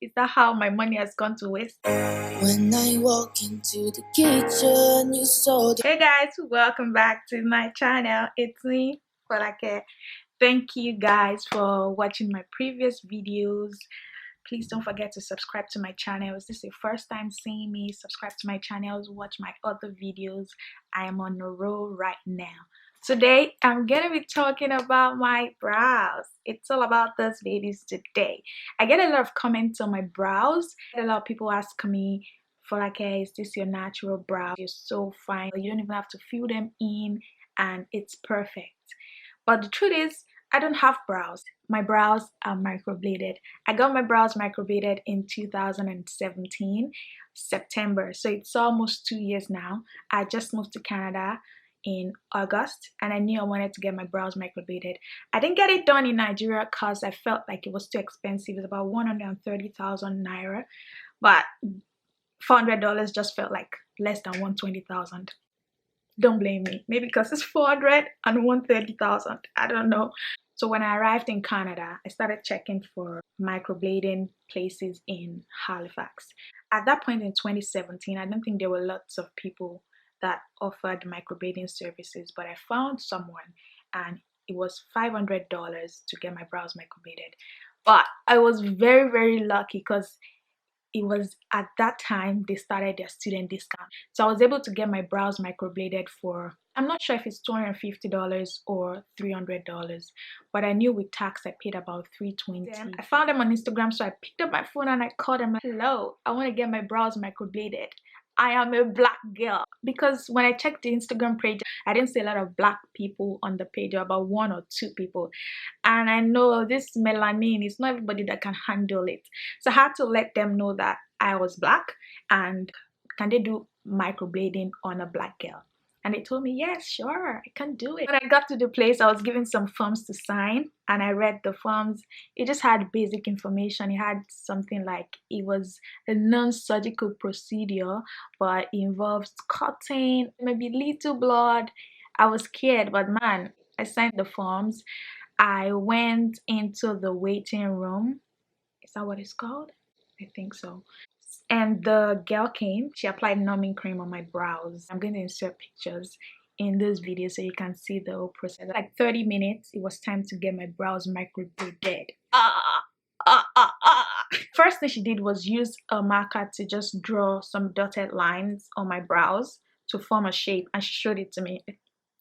Is that how my money has gone to waste? When I walk into the kitchen, you saw the... Hey guys, welcome back to my channel. It's me, Kasikah. Thank you guys for watching my previous videos. Please don't forget to subscribe to my channel. Is this your first time seeing me? Subscribe to my channels, watch my other videos. I am on a roll right now. Today I'm gonna be talking about my brows. It's all about those babies today. I get a lot of comments on my brows. A lot of people ask me, for like, hey, is this your natural brow? You're so fine. You don't even have to fill them in and it's perfect. But the truth is, I don't have brows. My brows are microbladed. I got my brows microbladed in 2017, September. So it's almost 2 years now. I just moved to Canada in August and I knew I wanted to get my brows microbladed. I didn't get it done in Nigeria because I felt like it was too expensive. It was about 130,000 naira, but $400 just felt like less than 120,000. Don't blame me. Maybe because it's 400 and 130,000. I don't know. So when I arrived in Canada, I started checking for microblading places in Halifax. At that point in 2017, I don't think there were lots of people that offered microblading services, but I found someone and it was $500 to get my brows microbladed. But I was very, very lucky because it was at that time they started their student discount. So I was able to get my brows microbladed for, I'm not sure if it's $250 or $300, but I knew with tax I paid about $320. I found them on Instagram, so I picked up my phone and I called them like, hello, I want to get my brows microbladed. I am a black girl. Because when I checked the Instagram page, I didn't see a lot of black people on the page, about 1 or 2 people. And I know this melanin is not everybody that can handle it. So I had to let them know that I was black and can they do microblading on a black girl? And they told me, yes, sure, I can do it. When I got to the place, I was given some forms to sign and I read the forms. It just had basic information. It had something like it was a non-surgical procedure, but it involves cutting, maybe little blood. I was scared, but man, I signed the forms. I went into the waiting room. Is that what it's called? I think so. And the girl came. She applied numbing cream on my brows. I'm going to insert pictures in this video so you can see the whole process. Like 30 minutes, it was time to get my brows microbladed. First thing she did was use a marker to just draw some dotted lines on my brows to form a shape, and she showed it to me.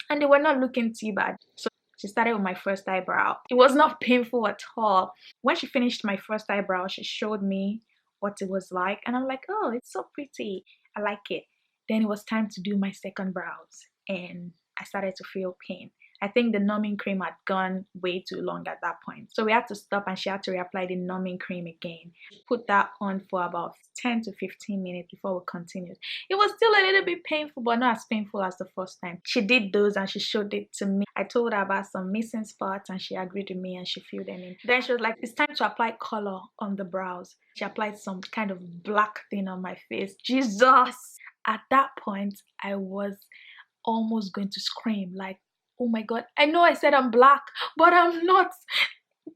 And they were not looking too bad. So she started with my first eyebrow. It was not painful at all. When she finished my first eyebrow, she showed me what it was like. And I'm like, oh, it's so pretty. I like it. Then it was time to do my second brows. And I started to feel pain. I think the numbing cream had gone way too long at that point. So we had to stop and she had to reapply the numbing cream again. Put that on for about 10 to 15 minutes before we continued. It was still a little bit painful, but not as painful as the first time. She did those and she showed it to me. I told her about some missing spots and she agreed with me and she filled them in. Then she was like, it's time to apply color on the brows. She applied some kind of black thing on my face. Jesus! At that point, I was almost going to scream like, oh my god, I know I said I'm black, but I'm not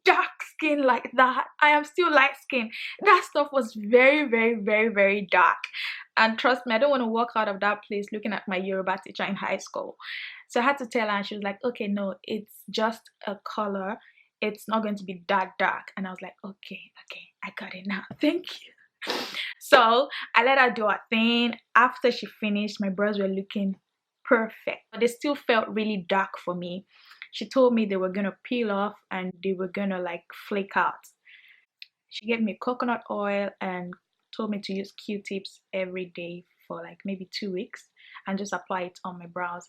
dark skin like that. I am still light skin. That stuff was very, very, very, very dark. And trust me, I don't want to walk out of that place looking at my Yoruba teacher in high school. So I had to tell her and she was like, okay, no, it's just a color. It's not going to be that dark. And I was like, okay, I got it now. Thank you. So I let her do her thing. After she finished, my brows were looking perfect, but they still felt really dark for me. She told me they were gonna peel off and they were gonna like flake out. She gave me coconut oil and told me to use Q-tips every day for like maybe 2 weeks and just apply it on my brows.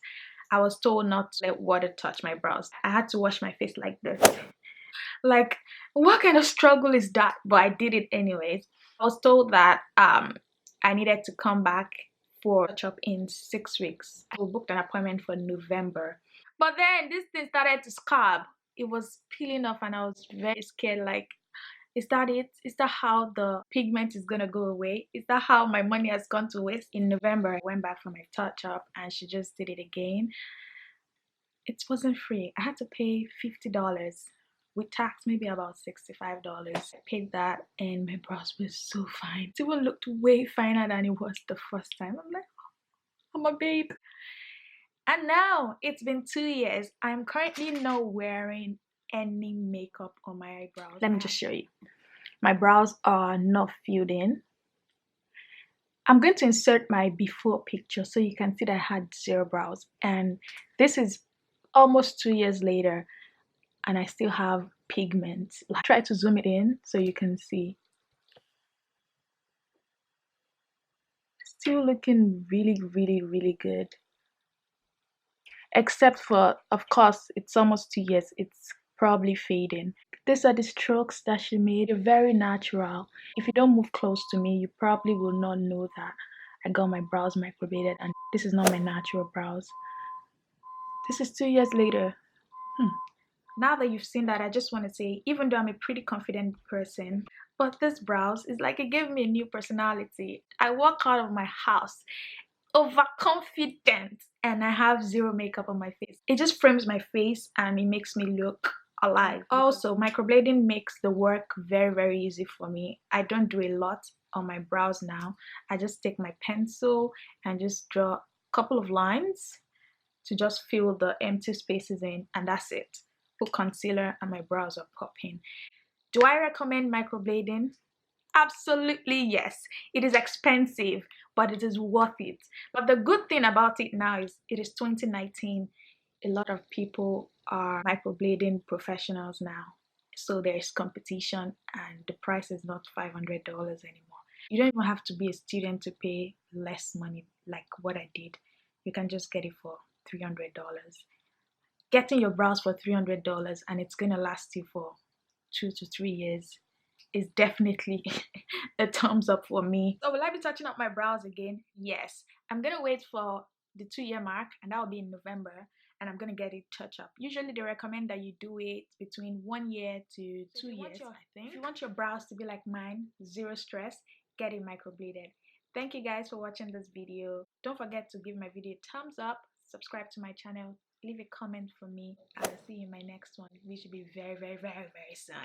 I was told not to let water touch my brows. I had to wash my face like this. Like, what kind of struggle is that? But I did it anyways. I was told that I needed to come back for a touch-up in 6 weeks. I booked an appointment for November. But then this thing started to scab. It was peeling off and I was very scared, like, is that it? Is that how the pigment is gonna go away? Is that how my money has gone to waste? In November, I went back for my touch-up and she just did it again. It wasn't free. I had to pay $50. with tax maybe about $65. I paid that and my brows were so fine. It even looked way finer than it was the first time. I'm like, I'm a babe. And now it's been 2 years. I'm currently not wearing any makeup on my eyebrows. Let me just show you. My brows are not filled in. I'm going to insert my before picture so you can see that I had 0 brows. And this is almost 2 years later and I still have pigment. I'll try to zoom it in so you can see. Still looking really, really, really good. Except for, of course, it's almost 2 years. It's probably fading. These are the strokes that she made. They're very natural. If you don't move close to me, you probably will not know that I got my brows microbladed and this is not my natural brows. This is 2 years later. Now that you've seen that, I just want to say, even though I'm a pretty confident person, but this brows is like it gave me a new personality. I walk out of my house overconfident and I have 0 makeup on my face. It just frames my face and it makes me look alive. Also, microblading makes the work very, very easy for me. I don't do a lot on my brows now. I just take my pencil and just draw a couple of lines to just fill the empty spaces in, and that's it. Put concealer and my brows are popping. Do I recommend microblading? Absolutely yes. It is expensive, but it is worth it. But the good thing about it now is it is 2019. A lot of people are microblading professionals now. So there is competition and the price is not $500 anymore. You don't even have to be a student to pay less money like what I did. You can just get it for $300. Getting your brows for $300 and it's gonna last you for 2 to 3 years is definitely a thumbs up for me. So will I be touching up my brows again? Yes. I'm gonna wait for the 2-year mark and that will be in November and I'm gonna get it touch up. Usually they recommend that you do it between 1 year to 2 years, I think. If you want your brows to be like mine, 0 stress, get it microbladed. Thank you guys for watching this video. Don't forget to give my video a thumbs up, subscribe to my channel, leave a comment for me. I'll see you in my next one, which will be very, very, very, very soon.